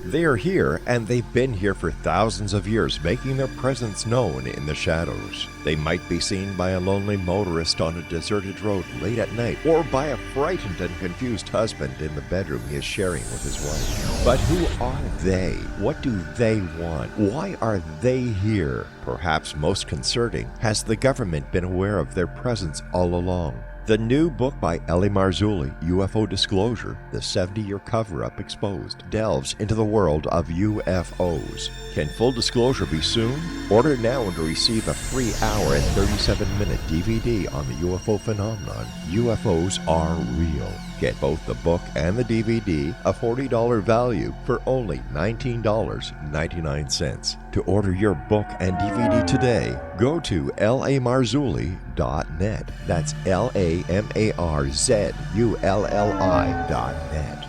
They are here, and they've been here for thousands of years, making their presence known in the shadows. They might be seen by a lonely motorist on a deserted road late at night, or by a frightened and confused husband in the bedroom he is sharing with his wife. But who are they? What do they want? Why are they here? Perhaps most concerning, has the government been aware of their presence all along? The new book by Ellie Marzulli, UFO Disclosure, the 70-year cover-up exposed, delves into the world of UFOs. Can full disclosure be soon? Order now and receive a free hour and 37-minute DVD on the UFO phenomenon. UFOs are real. Get both the book and the DVD, a $40 value, for only $19.99. To order your book and DVD today, go to lamarzulli.net. That's LAMARZULLI.net.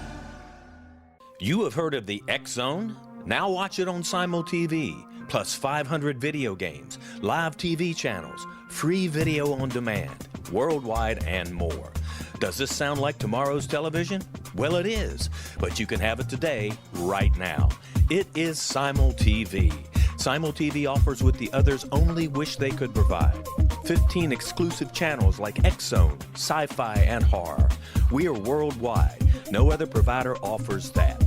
You have heard of the X Zone? Now watch it on Simul TV, plus 500 video games, live TV channels, free video on demand, worldwide, and more. Does this sound like tomorrow's television? Well, it is, but you can have it today, right now. It is Simul TV. Simul TV offers what the others only wish they could provide. 15 exclusive channels like X-Zone, Sci-Fi, and Horror. We are worldwide. No other provider offers that.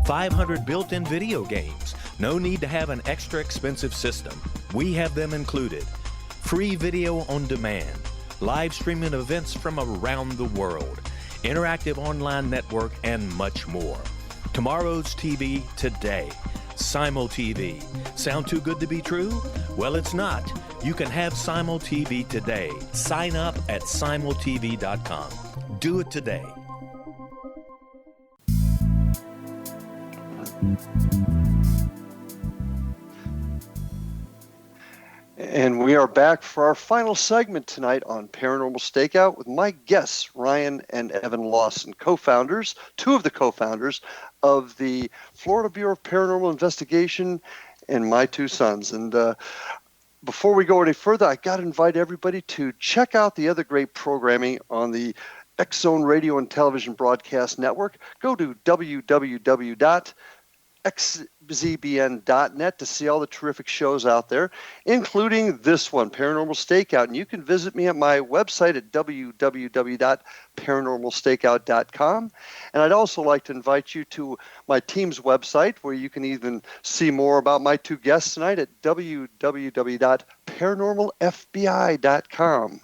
500 built-in video games. No need to have an extra expensive system. We have them included. Free video on demand. Live streaming events from around the world, interactive online network, and much more. Tomorrow's TV today. Simul TV. Sound too good to be true? Well, it's not. You can have Simul TV today. Sign up at simultv.com. Do it today. And we are back for our final segment tonight on Paranormal Stakeout with my guests, Ryan and Evan Lawson, co-founders, two of the co-founders of the Florida Bureau of Paranormal Investigation, and my two sons. And before we go any further, I got to invite everybody to check out the other great programming on the X-Zone Radio and Television Broadcast Network. Go to www.xzbn.net to see all the terrific shows out there, including this one, Paranormal Stakeout. And you can visit me at my website at www.paranormalstakeout.com. And I'd also like to invite you to my team's website, where you can even see more about my two guests tonight at www.paranormalfbi.com.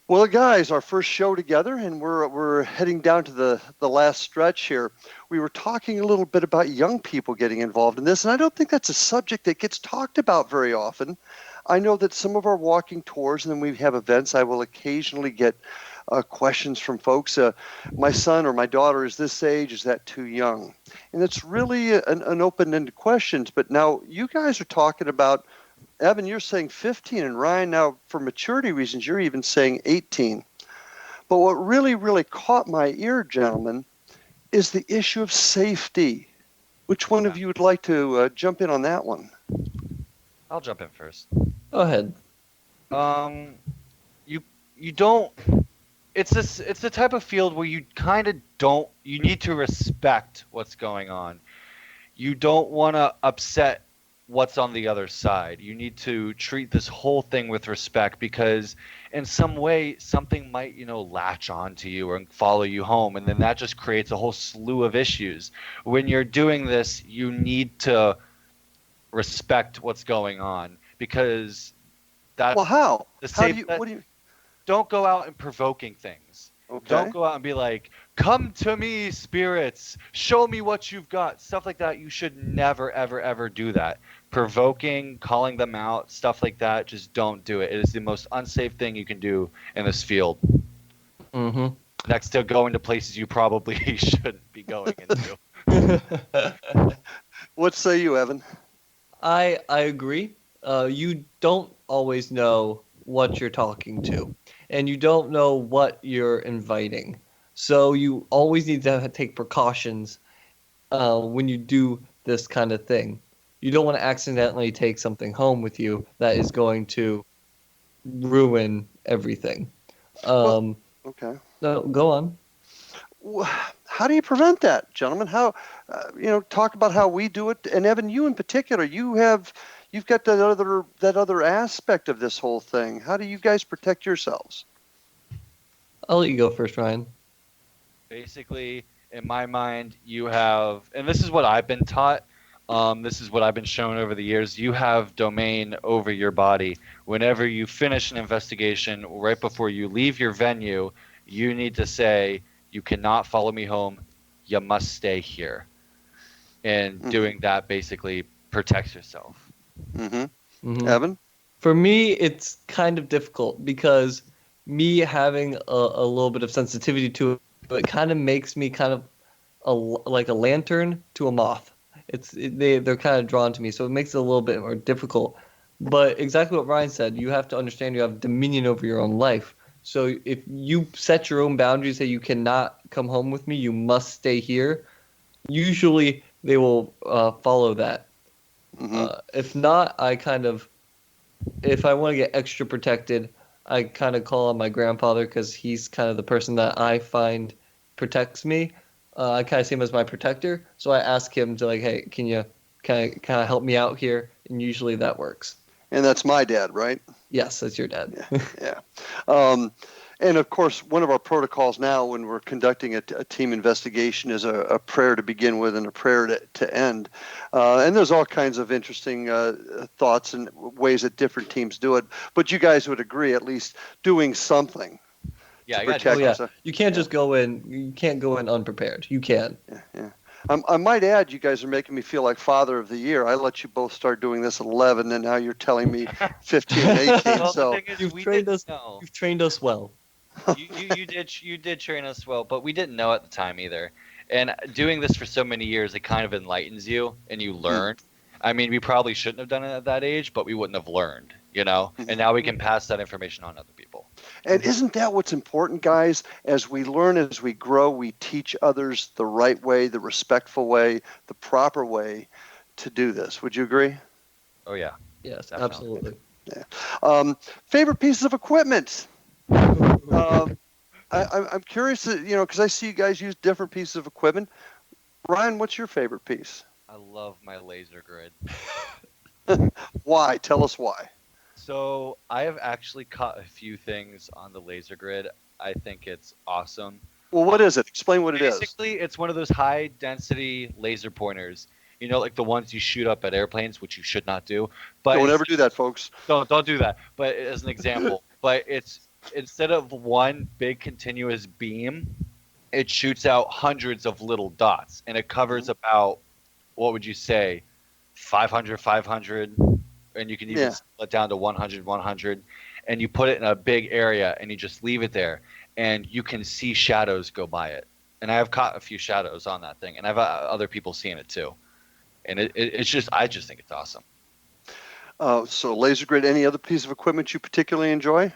Well, guys, our first show together, and we're heading down to the last stretch here. We were talking a little bit about young people getting involved in this, and I don't think that's a subject that gets talked about very often. I know that some of our walking tours, and then we have events, I will occasionally get questions from folks. My son or my daughter is this age, is that too young? And it's really an open-ended question. But now you guys are talking about, Evan, you're saying 15, and Ryan, now for maturity reasons, you're even saying 18. But what really, really caught my ear, gentlemen, is the issue of safety. Which one of you would like to jump in on that one? I'll jump in first. Go ahead. You don't. It's the type of field where you kind of don't. You need to respect what's going on. You don't want to upset what's on the other side. You need to treat this whole thing with respect, because in some way something might, latch on to you or follow you home, and then that just creates a whole slew of issues. When you're doing this, you need to respect what's going on, because that's how? What do you don't go out and provoking things. Okay. Don't go out and be like, "Come to me, spirits. Show me what you've got." Stuff like that. You should never, ever, ever do that. Provoking, calling them out, stuff like that. Just don't do it. It is the most unsafe thing you can do in this field. Mm-hmm. Next to going to places you probably shouldn't be going into. What say you, Evan? I agree. You don't always know what you're talking to, and you don't know what you're inviting. So you always need to take precautions when you do this kind of thing. You don't want to accidentally take something home with you that is going to ruin everything. Okay. No, go on. How do you prevent that, gentlemen? How, talk about how we do it. And Evan, you in particular, you've got that other aspect of this whole thing. How do you guys protect yourselves? I'll let you go first, Ryan. Basically, in my mind, you have, and this is what I've been taught, this is what I've been shown over the years, you have domain over your body. Whenever you finish an investigation, right before you leave your venue, you need to say, "You cannot follow me home. You must stay here." And doing that basically protects yourself. Mm-hmm. Mm-hmm. Evan? For me, it's kind of difficult, because me having a little bit of sensitivity to it kind of makes me kind of like a lantern to a moth. They're kind of drawn to me, so it makes it a little bit more difficult. But exactly what Ryan said, you have to understand you have dominion over your own life. So if you set your own boundaries, say you cannot come home with me, you must stay here, usually they will follow that. Mm-hmm. If not, if I want to get extra protected, I kind of call on my grandfather, because he's kind of the person that I find protects me. I kind of see him as my protector, so I ask him to, like, "Hey, can you kind of help me out here?" And usually that works. And that's my dad, right? Yes, that's your dad. Yeah. And of course, one of our protocols now when we're conducting a team investigation is a prayer to begin with and a prayer to end. And there's all kinds of interesting thoughts and ways that different teams do it. But you guys would agree, at least doing something. Yeah, you can't just go in. You can't go in unprepared. You can. Yeah. I might add, you guys are making me feel like Father of the Year. I let you both start doing this at 11, and now you're telling me 15 and 18. Well, So the thing is, You've we trained didn't us. know. You've trained us well. You did train us well, but we didn't know at the time either. And doing this for so many years, it kind of enlightens you, and you learn. I mean, we probably shouldn't have done it at that age, but we wouldn't have learned, you know. And now we can pass that information on to other people. And isn't that what's important, guys? As we learn, as we grow, we teach others the right way, the respectful way, the proper way to do this. Would you agree? Oh yeah. Yes, Definitely. absolutely. Favorite pieces of equipment? I'm curious, because I see you guys use different pieces of equipment. Ryan, what's your favorite piece? I love my laser grid. Why? Tell us why. So I have actually caught a few things on the laser grid. I think it's awesome. Well, what is it? Explain what it is. Basically, it's one of those high density laser pointers. You know, like the ones you shoot up at airplanes, which you should not do. But Don't ever do that, folks. Don't do that. But as an example, but it's instead of one big continuous beam, it shoots out hundreds of little dots, and it covers about, what would you say, 500, 500, and you can even split down to 100, 100, and you put it in a big area, and you just leave it there, and you can see shadows go by it. And I have caught a few shadows on that thing, and I've other people seeing it too. And it's just, I just think it's awesome. So laser grid, any other piece of equipment you particularly enjoy?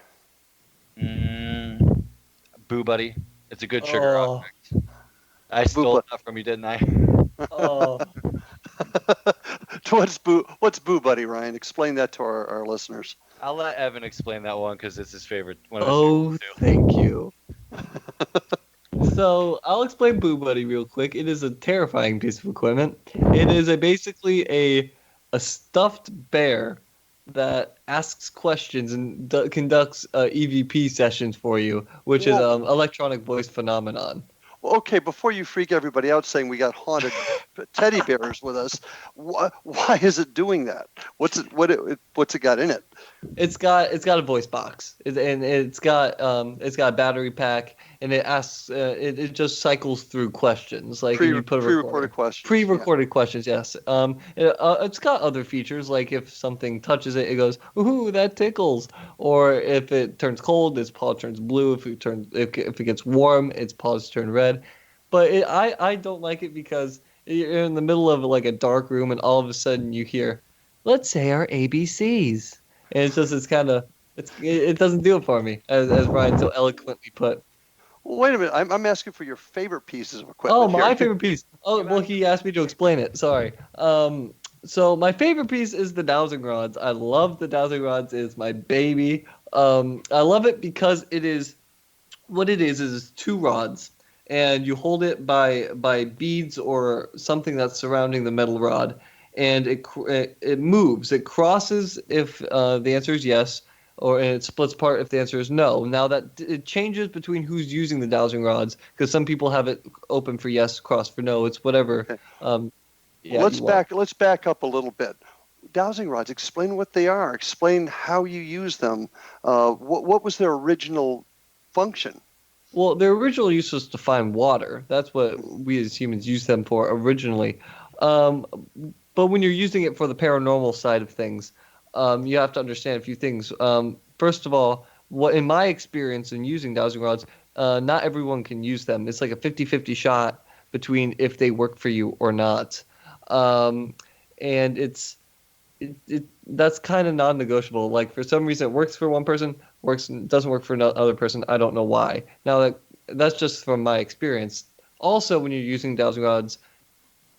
Boo Buddy. It's a good sugar object. I stole that from you, didn't I? Oh. What's Boo Buddy, Ryan? Explain that to our listeners. I'll let Evan explain that one because it's his favorite. Thank you. So I'll explain Boo Buddy real quick. It is a terrifying piece of equipment. It is basically a stuffed bear that asks questions and conducts EVP sessions for you, which is electronic voice phenomenon. Well, okay, before you freak everybody out saying we got haunted teddy bears with us, why is it doing that? What's it got in it? It's got a voice box, and it's got a battery pack, and it asks it just cycles through questions like you put pre-recorded questions. Pre-recorded questions, yes. It's got other features like if something touches it, it goes, "Ooh, that tickles," or if it turns cold, its paw turns blue. If it gets warm, its paws turn red. But I don't like it because you're in the middle of like a dark room, and all of a sudden you hear, "Let's say our ABCs." And it doesn't do it for me, as Ryan so eloquently put. Well, wait a minute. I'm asking for your favorite pieces of equipment. Oh, my favorite piece. Oh, well, he asked me to explain it. Sorry. So my favorite piece is the dowsing rods. I love the dowsing rods. It's my baby. I love it because what it is two rods, and you hold it by beads or something that's surrounding the metal rod. And it moves. It crosses if the answer is yes, or it splits apart if the answer is no. Now that it changes between who's using the dowsing rods, because some people have it open for yes, cross for no. It's whatever. Okay. Let's back up a little bit. Dowsing rods. Explain what they are. Explain how you use them. What was their original function? Well, their original use was to find water. That's what we as humans used them for originally. But when you're using it for the paranormal side of things, you have to understand a few things. First of all, what in my experience in using dowsing rods, not everyone can use them. It's like a 50-50 shot between if they work for you or not. And that's kind of non-negotiable. Like for some reason it works for one person, doesn't work for another person. I don't know why. Now that's just from my experience. Also, when you're using dowsing rods,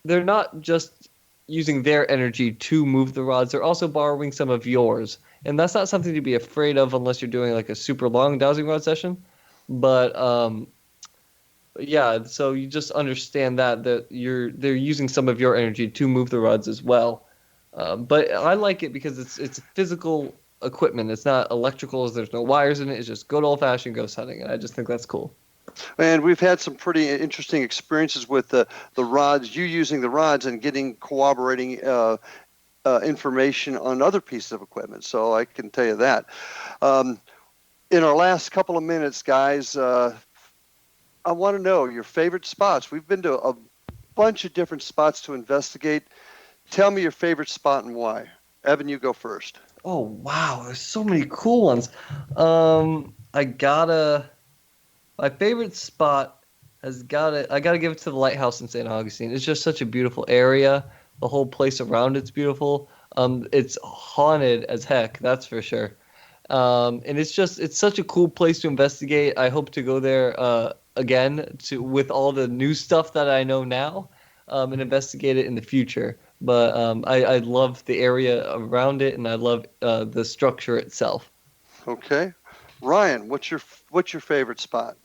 they're not just using their energy to move the rods, they're also borrowing some of yours. And that's not something to be afraid of unless you're doing like a super long dowsing rod session. But yeah, so you just understand that they're using some of your energy to move the rods as well. But I like it because it's physical equipment. It's not electrical. There's no wires in it. It's just good old-fashioned ghost hunting, and I just think that's cool. And we've had some pretty interesting experiences with the rods, you using the rods and getting corroborating information on other pieces of equipment. So I can tell you that. In our last couple of minutes, guys, I want to know your favorite spots. We've been to a bunch of different spots to investigate. Tell me your favorite spot and why. Evan, you go first. Oh wow, there's so many cool ones. My favorite spot I gotta give it to the Lighthouse in St. Augustine. It's just such a beautiful area. The whole place around it's beautiful. It's haunted as heck, that's for sure. And it's such a cool place to investigate. I hope to go there again with all the new stuff that I know now, and investigate it in the future. But I love the area around it, and I love the structure itself. Okay, Ryan, what's your favorite spot?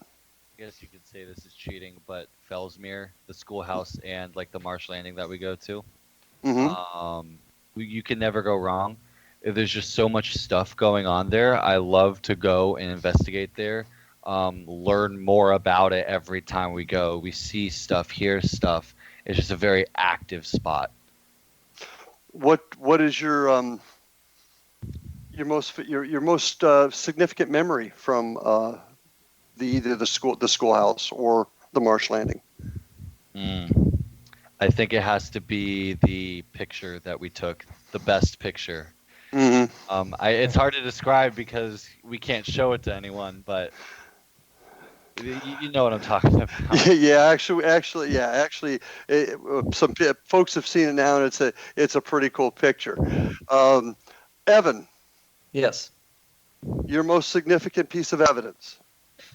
I guess you could say this is cheating, but Fellsmere, the schoolhouse, and like the Marsh Landing that we go to. Mm-hmm. You can never go wrong. There's just so much stuff going on there. I love to go and investigate there. Learn more about it every time we go. We see stuff, hear stuff. It's just a very active spot. What is your most significant memory from either the schoolhouse or the Marsh Landing? I think it has to be the picture that we took, the best picture. Mm-hmm. It's hard to describe because we can't show it to anyone, but you know what I'm talking about. Actually, some folks have seen it now, and it's a pretty cool picture. Evan. Yes. Your most significant piece of evidence.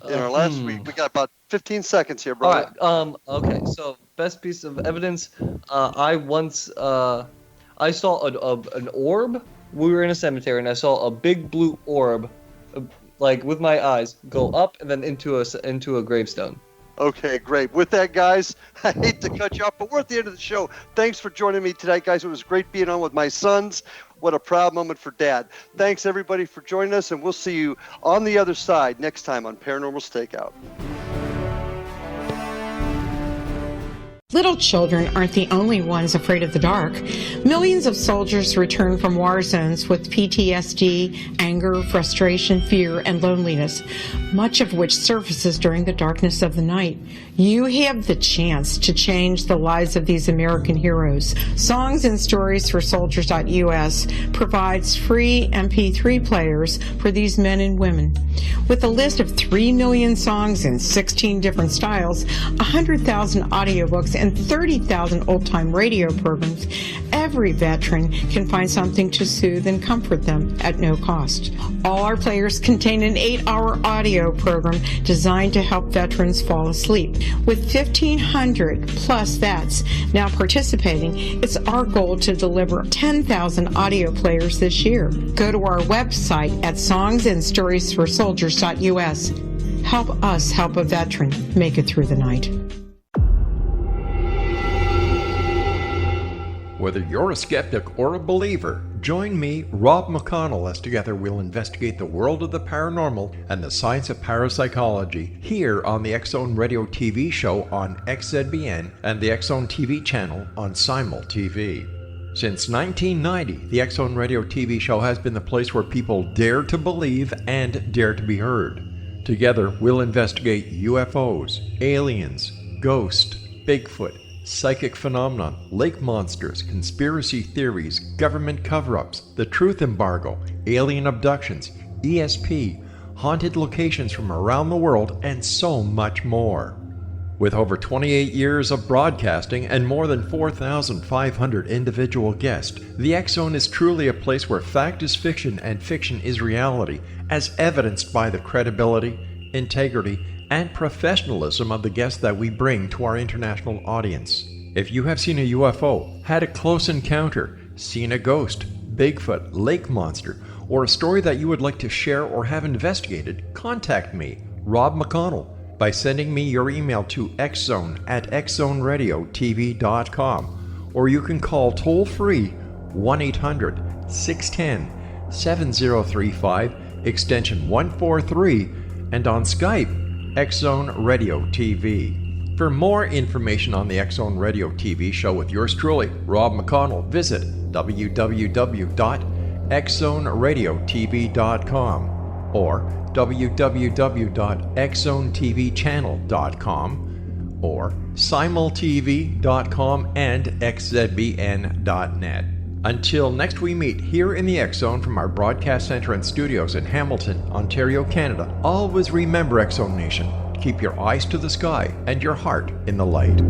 In our last week, we got about 15 seconds here, brother. All right. Okay. So, best piece of evidence. I saw an orb. We were in a cemetery, and I saw a big blue orb, like with my eyes, go up and then into a gravestone. Okay, great. With that, guys, I hate to cut you off, but we're at the end of the show. Thanks for joining me tonight, guys. It was great being on with my sons. What a proud moment for Dad. Thanks, everybody, for joining us, and we'll see you on the other side next time on Paranormal Stakeout. Little children aren't the only ones afraid of the dark. Millions of soldiers return from war zones with PTSD, anger, frustration, fear, and loneliness, much of which surfaces during the darkness of the night. You have the chance to change the lives of these American heroes. Songs and Stories for Soldiers.us provides free MP3 players for these men and women. With a list of 3 million songs in 16 different styles, 100,000 audiobooks, and 30,000 old-time radio programs, every veteran can find something to soothe and comfort them at no cost. All our players contain an 8-hour audio program designed to help veterans fall asleep. With 1,500 plus vets now participating, it's our goal to deliver 10,000 audio players this year. Go to our website at songsandstoriesforsoldiers.us. Help us help a veteran make it through the night. Whether you're a skeptic or a believer, join me, Rob McConnell, as together we'll investigate the world of the paranormal and the science of parapsychology here on the X-Zone Radio TV show on XZBN and the X-Zone TV channel on Simul TV. Since 1990, the X-Zone Radio TV show has been the place where people dare to believe and dare to be heard. Together, we'll investigate UFOs, aliens, ghosts, Bigfoot, psychic phenomenon, lake monsters, conspiracy theories, government cover-ups, the truth embargo, alien abductions, ESP, haunted locations from around the world, and so much more. With over 28 years of broadcasting and more than 4,500 individual guests, the X-Zone is truly a place where fact is fiction and fiction is reality, as evidenced by the credibility, integrity, and professionalism of the guests that we bring to our international audience. If you have seen a UFO, had a close encounter, seen a ghost, Bigfoot, lake monster, or a story that you would like to share or have investigated, contact me, Rob McConnell, by sending me your email to xzone@xzoneradiotv.com, or you can call toll-free 1-800-610-7035, extension 143, and on Skype, X-Zone Radio TV. For more information on the X-Zone Radio TV show with yours truly, Rob McConnell, visit www.xzoneradiotv.com or www.xzonetvchannel.com or simultv.com and xzbn.net. Until next we meet here in the X Zone from our broadcast center and studios in Hamilton, Ontario, Canada, always remember, X Zone Nation, keep your eyes to the sky and your heart in the light.